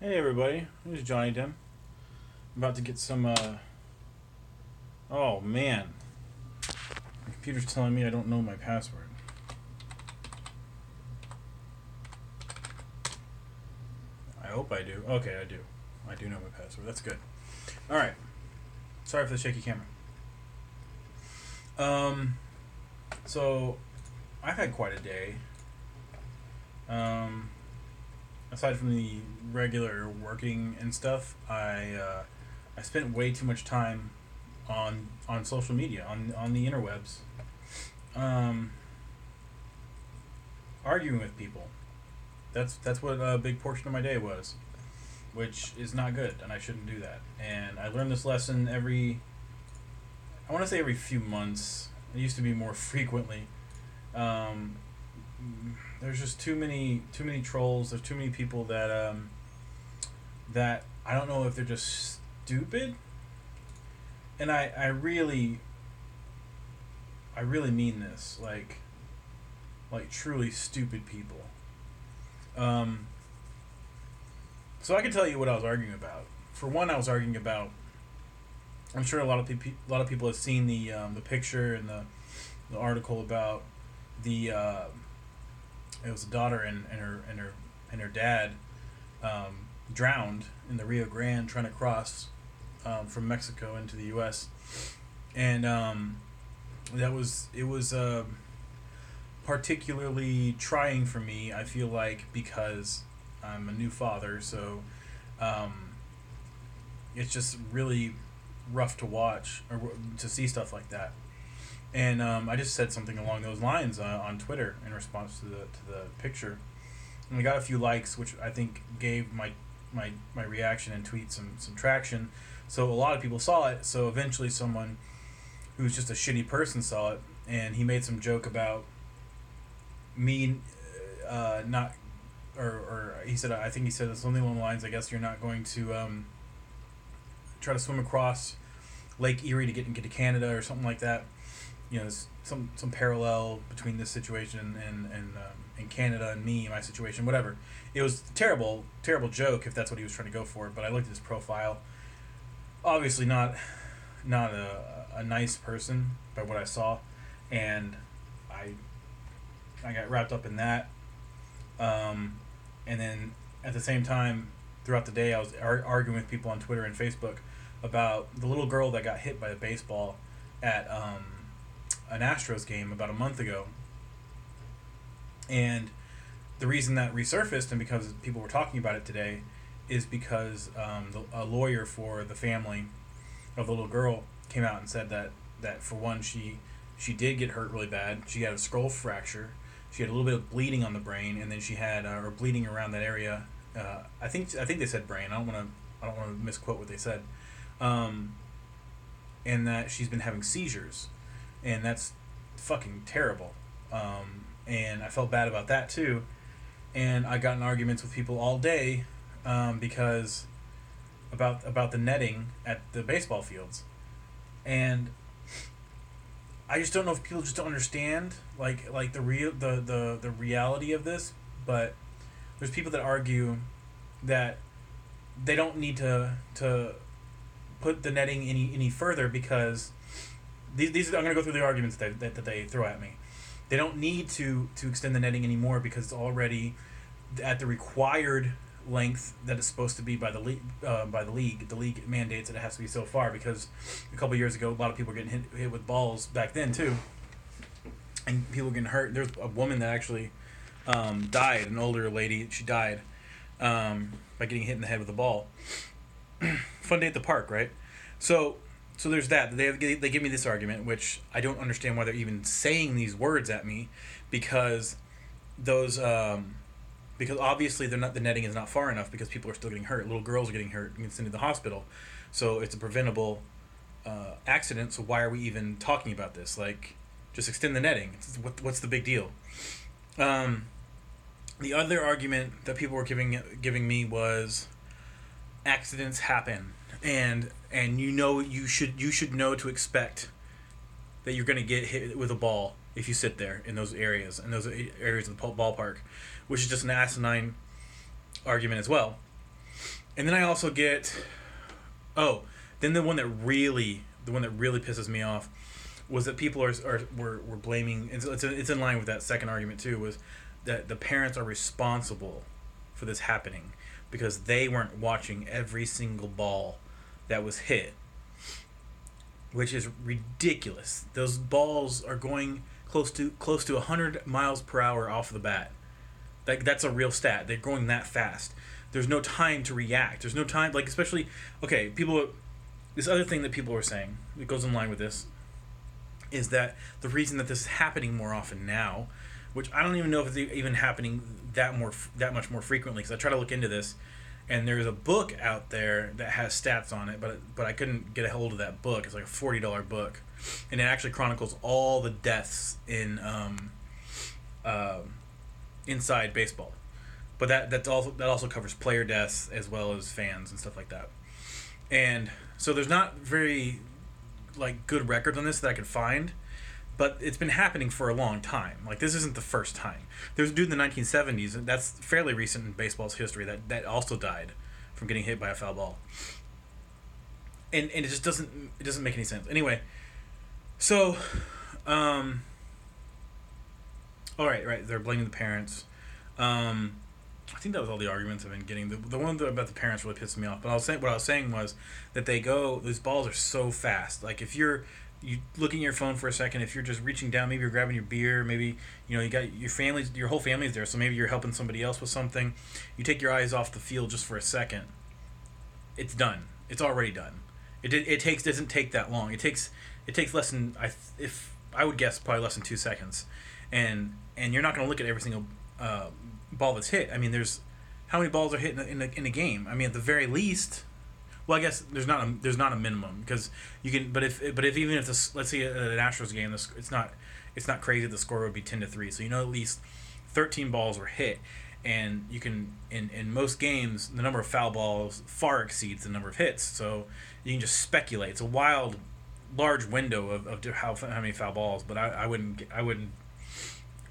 Hey everybody, this is Jonnydem. I'm about to get some, oh man. My computer's telling me I don't know my password. I hope I do. Okay, I do. I do know my password. That's good. Alright. Sorry for the shaky camera. So, I've had quite a day. Um, Aside from the regular working and stuff, I spent way too much time on social media on the interwebs, um, arguing with people. That's what a big portion of my day was, which is not good, and I shouldn't do that. And I learned this lesson I want to say every few months. It used to be more frequently. Um, there's just too many trolls. There's too many people that I don't know if they're just stupid, and I really mean this, like truly stupid people. Um, so I can tell you what I was arguing about. For one, I was arguing about. I'm sure a lot of people have seen the picture and the article about the it was a daughter and her dad, drowned in the Rio Grande trying to cross, from Mexico into the U.S. And it was particularly trying for me. I feel like because I'm a new father, so um, it's just really rough to watch or to see stuff like that. And I just said something along those lines on Twitter in response to the picture, and we got a few likes, which I think gave my reaction and tweet some traction. So a lot of people saw it. So eventually, someone who's just a shitty person saw it, and he made some joke about me, not, or he said, I think he said something along the lines, I guess you're not going to try to swim across Lake Erie to get to Canada or something like that. There's some parallel between this situation and Canada and me, my situation, whatever. It was terrible joke if that's what he was trying to go for. But I looked at his profile. Obviously not a nice person by what I saw, and I got wrapped up in that. And then at the same time, throughout the day, I was arguing with people on Twitter and Facebook about the little girl that got hit by a baseball at an Astros game about a month ago. And the reason that resurfaced, and because people were talking about it today, is because a lawyer for the family of the little girl came out and said that for one, she did get hurt really bad. She had a skull fracture. She had a little bit of bleeding on the brain, and then she had or bleeding around that area. I think they said brain. I don't want to misquote what they said. And that she's been having seizures, and that's fucking terrible. And I felt bad about that too. And I got in arguments with people all day, because about the netting at the baseball fields, and I just don't know if people just don't understand like the reality of this. But there's people that argue that they don't need to put the netting any further because these I'm going to go through the arguments that they throw at me. They don't need to extend the netting anymore because it's already at the required length that it's supposed to be by the league. By the league, the league mandates that it has to be so far because a couple years ago, a lot of people were getting hit with balls back then too, and people were getting hurt. There's a woman that actually died, an older lady. She died by getting hit in the head with a ball. Fun day at the park, right? So there's that. They give me this argument, which I don't understand why they're even saying these words at me, because those because obviously the netting is not far enough because people are still getting hurt. Little girls are getting hurt and getting sent to the hospital, so it's a preventable accident. So why are we even talking about this? Like, just extend the netting. What's the big deal? The other argument that people were giving me was accidents happen, and you should know to expect that you're going to get hit with a ball if you sit there in those areas of the ballpark, which is just an asinine argument as well. And then I also get, oh, then the one that really pisses me off was that people were blaming. It's in line with that second argument too. Was that the parents are responsible for this happening because they weren't watching every single ball that was hit, which is ridiculous. Those balls are going close to 100 miles per hour off the bat. That's a real stat. They're going that fast. There's no time to react. There's no time, like, especially, okay, people. This other thing that people are saying, it goes in line with this, is that the reason that this is happening more often now, which I don't even know if it's even happening that much more frequently, because I try to look into this, and there's a book out there that has stats on it, but I couldn't get a hold of that book. It's like a $40 book, and it actually chronicles all the deaths in inside baseball. But that also covers player deaths as well as fans and stuff like that. And so there's not very like good records on this that I could find, but it's been happening for a long time. Like, this isn't the first time. There's a dude in the 1970s, and that's fairly recent in baseball's history, that also died from getting hit by a foul ball. And it just doesn't make any sense. Anyway, so all right, they're blaming the parents. I think that was all the arguments I've been getting. The one about the parents really pissed me off. But what I was saying was that these balls are so fast. Like, if you looking at your phone for a second, if you're just reaching down, maybe you're grabbing your beer, maybe you got your whole family's there, so maybe you're helping somebody else with something. You take your eyes off the field just for a second. It's done. It's already done. It doesn't take that long. It takes less than if I would guess probably less than 2 seconds, and you're not going to look at every single ball that's hit. I mean, there's how many balls are hit in a game? I mean, at the very least, well, I guess there's not a minimum, because you can. But if even if this, let's say at an Astros game, it's not crazy. The score would be 10-3, so at least 13 balls were hit, and you can in most games the number of foul balls far exceeds the number of hits, so you can just speculate. It's a large window of how many foul balls, but I wouldn't.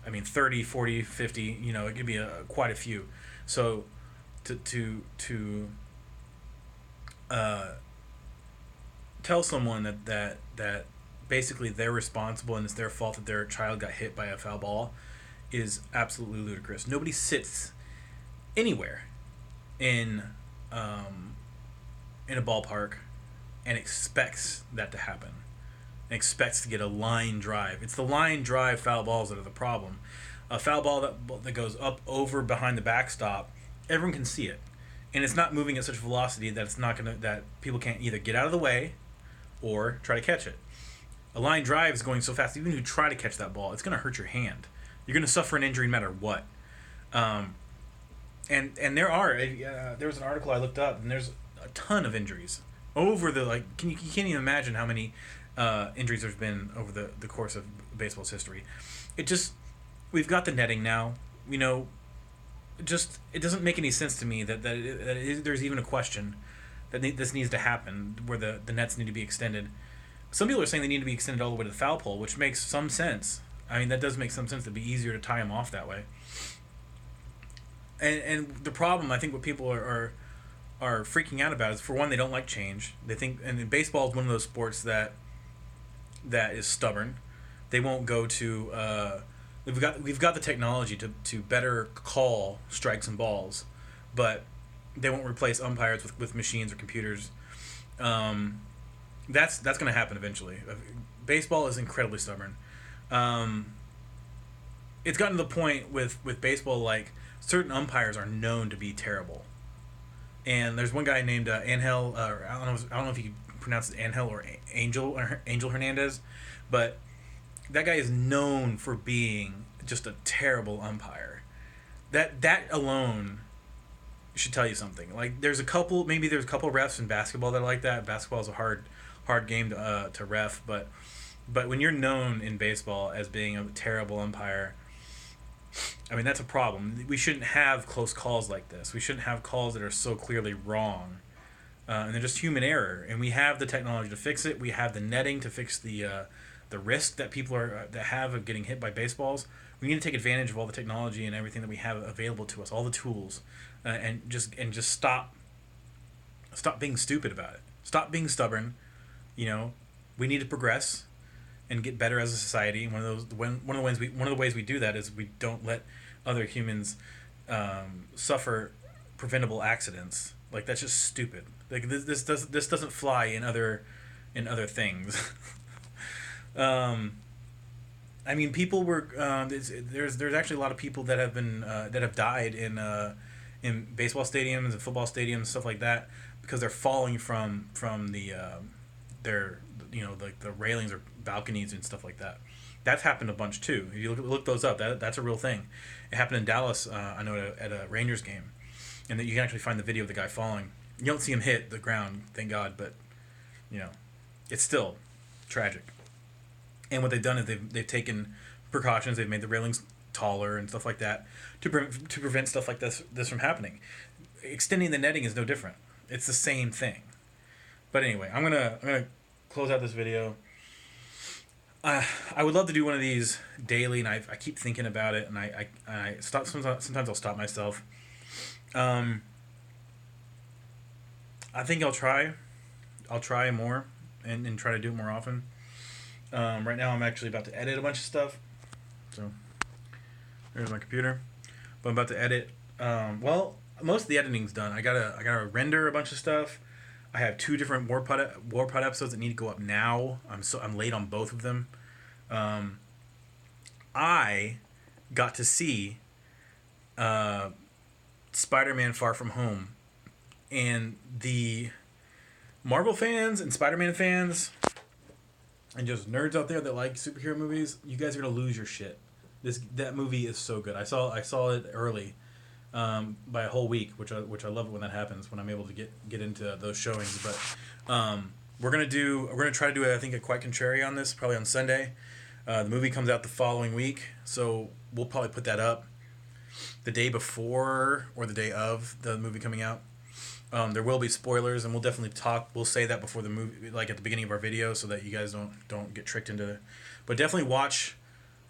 I mean, 30, 40, 50, it could be quite a few. So to tell someone that basically they're responsible and it's their fault that their child got hit by a foul ball is absolutely ludicrous. Nobody sits anywhere in a ballpark and expects that to happen. Expects to get a line drive. It's the line drive foul balls that are the problem. A foul ball that goes up over behind the backstop, everyone can see it, and it's not moving at such velocity that people can't either get out of the way or try to catch it. A line drive is going so fast, even if you try to catch that ball, it's going to hurt your hand. You're going to suffer an injury no matter what. And there was an article I looked up, and there's a ton of injuries over the you can't even imagine how many injuries there's been over the course of baseball's history. We've got the netting now. It doesn't make any sense to me that there's even a question that this needs to happen, where the nets need to be extended. Some people are saying they need to be extended all the way to the foul pole, which makes some sense. I mean, that does make some sense. It'd be easier to tie them off that way. And the problem, I think, what people are freaking out about is, for one, they don't like change. They think, and baseball is one of those sports that is stubborn. They won't go to. We've got the technology to better call strikes and balls, but they won't replace umpires with machines or computers. That's going to happen eventually. Baseball is incredibly stubborn. It's gotten to the point with baseball, like, certain umpires are known to be terrible. And there's one guy named Angel. I don't know if you pronounce it Angel or Angel Hernandez, but that guy is known for being just a terrible umpire. That alone should tell you something. Like, there's a couple refs in basketball that are like that. Basketball is a hard game to ref, but when you're known in baseball as being a terrible umpire, I mean, that's a problem. We shouldn't have close calls like this. We shouldn't have calls that are so clearly wrong. And they're just human error. And we have the technology to fix it. We have the netting to fix the risk that people have of getting hit by baseballs. We need to take advantage of all the technology and everything that we have available to us, all the tools, and just stop Stop being stupid about it. Stop being stubborn. You know, we need to progress and get better as a society. One of the ways we do that is we don't let other humans suffer preventable accidents. Like, that's just stupid. Like, this doesn't fly in other things. I mean, people were there's actually a lot of people that have died in baseball stadiums and football stadiums, stuff like that, because they're falling from the their, like the railings or balconies and stuff like that. That's happened a bunch too. If you look those up, that's a real thing. It happened in Dallas. I know at a Rangers game, and that you can actually find the video of the guy falling. You don't see him hit the ground, thank God, but it's still tragic. And what they've done is they've taken precautions. They've made the railings taller and stuff like that to prevent stuff like this from happening. Extending the netting is no different. It's the same thing. But anyway, I'm gonna close out this video. I would love to do one of these daily, and I keep thinking about it, and I stop. Sometimes I'll stop myself. I think I'll try more and try to do it more often. Right now I'm actually about to edit a bunch of stuff. So there's my computer. But I'm about to edit. Well, most of the editing's done. I gotta render a bunch of stuff. I have 2 different Warpod episodes that need to go up now. I'm late on both of them. I got to see Spider-Man: Far From Home, and the Marvel fans and Spider-Man fans and just nerds out there that like superhero movies, you guys are gonna lose your shit. That movie is so good. I saw it early, by a whole week, which I love it when that happens, when I'm able to get into those showings. But we're gonna try to do I think a Quite Contrary on this, probably on Sunday. The movie comes out the following week, so we'll probably put that up the day before or the day of the movie coming out. There will be spoilers, and we'll say that before the movie, like at the beginning of our video, so that you guys don't get tricked into it. But definitely watch.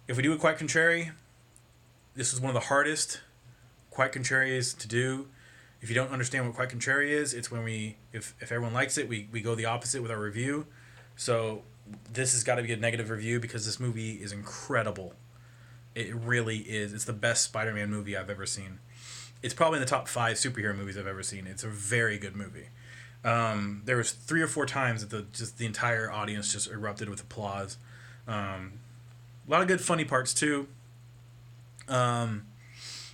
If we do a Quite Contrary, this is one of the hardest Quite Contraries to do. If you don't understand what Quite Contrary is, it's when if everyone likes it, we go the opposite with our review. So this has got to be a negative review, because this movie is incredible. It really is. It's the best Spider-Man movie I've ever seen. It's probably in the top 5 superhero movies I've ever seen. It's a very good movie. There was 3 or 4 times that the entire audience just erupted with applause. A lot of good funny parts too. But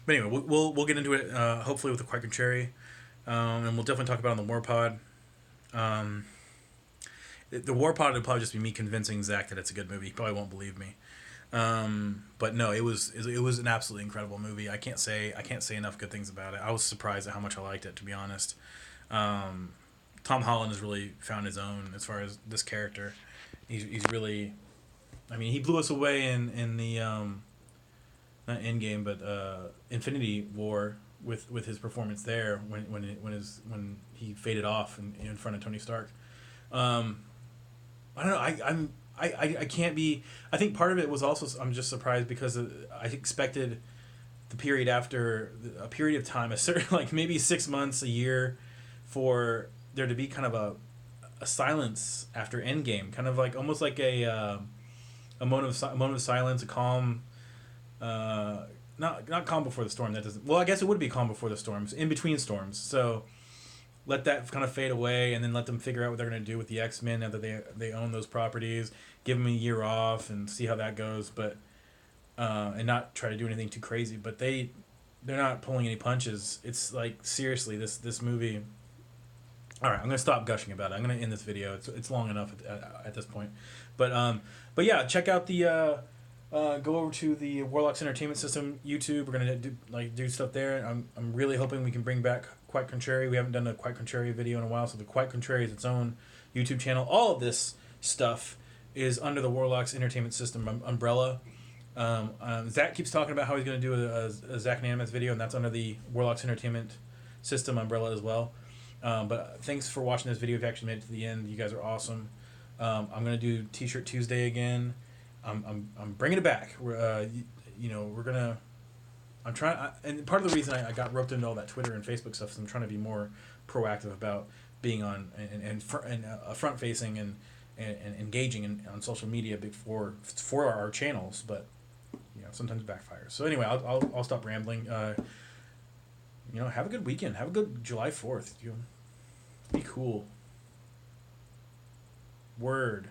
anyway, we'll get into it hopefully with the Quite Contrary, and we'll definitely talk about it on the War Pod. The War Pod would probably just be me convincing Zach that it's a good movie. He probably won't believe me. But no, it was an absolutely incredible movie. I can't say enough good things about it. I was surprised at how much I liked it, to be honest. Tom Holland has really found his own as far as this character. He's really, I mean, he blew us away in the not Endgame, but Infinity War with his performance there when he faded off in front of Tony Stark. I don't know. I can't be. I think part of it was also, I'm just surprised because I expected a period of time, a certain, like maybe 6 months, a year, for there to be kind of a silence after Endgame, kind of like almost like a moment of silence, a calm. Not calm before the storm. That doesn't. Well, I guess it would be calm before the storms, in between storms. So let that kind of fade away, and then let them figure out what they're going to do with the X-Men now that they own those properties. Give them a year off and see how that goes, but and not try to do anything too crazy. But they're not pulling any punches. It's like, seriously, this movie. All right, I'm gonna stop gushing about it. I'm gonna end this video. It's long enough at this point, but yeah, check out the go over to the Warlocks Entertainment System YouTube. We're gonna do stuff there. I'm really hoping we can bring back Quite Contrary. We haven't done a Quite Contrary video in a while, so the Quite Contrary is its own YouTube channel. All of this stuff is under the Warlocks Entertainment System umbrella. Zach keeps talking about how he's going to do a Zach and Animus video, and that's under the Warlocks Entertainment System umbrella as well. But thanks for watching this video. If you actually made it to the end, you guys are awesome. I'm going to do T-shirt Tuesday again. I'm bringing it back. We're gonna. I'm trying, and part of the reason I got roped into all that Twitter and Facebook stuff is I'm trying to be more proactive about being on and front facing and engaging on social media for our channels, but sometimes backfires. So anyway, I'll stop rambling. Have a good weekend. Have a good July 4th. Be cool. Word.